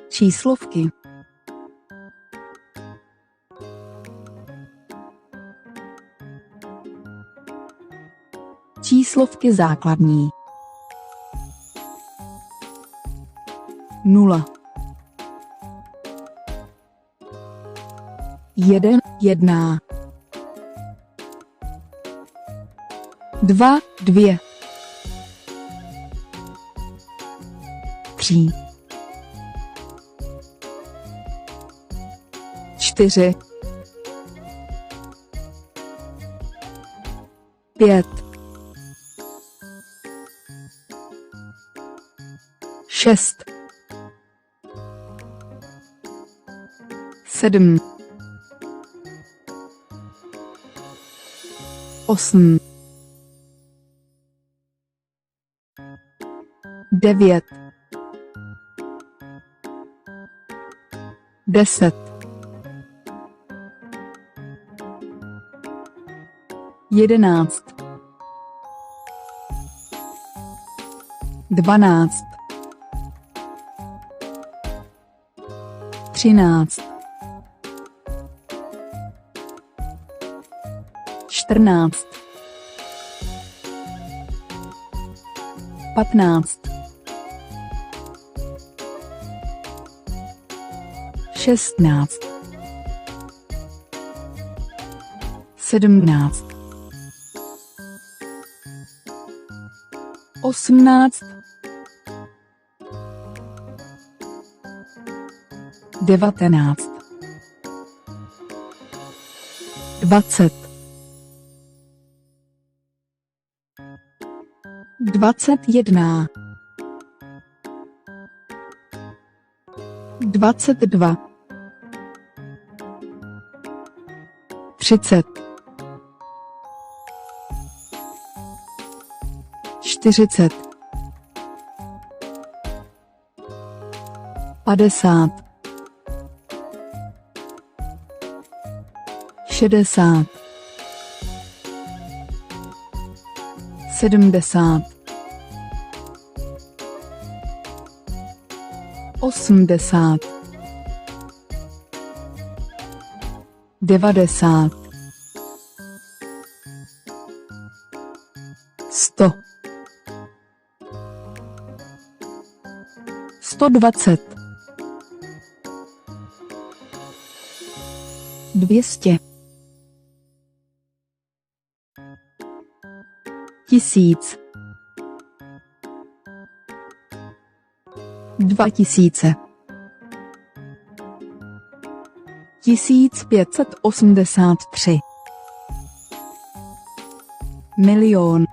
Číslovky. Číslovky základní. 0. 1, 1. 2, 2. 3. 4. 5. 6. 7. 8. 9. 10. 11. 12. 13. 14. 15. 16. 17. 18. 19. 20. 21. 22. 30. 40. 50. 60. 70. 80. 90. 100. 120. 200. 1000. 2000. 1583. Milion.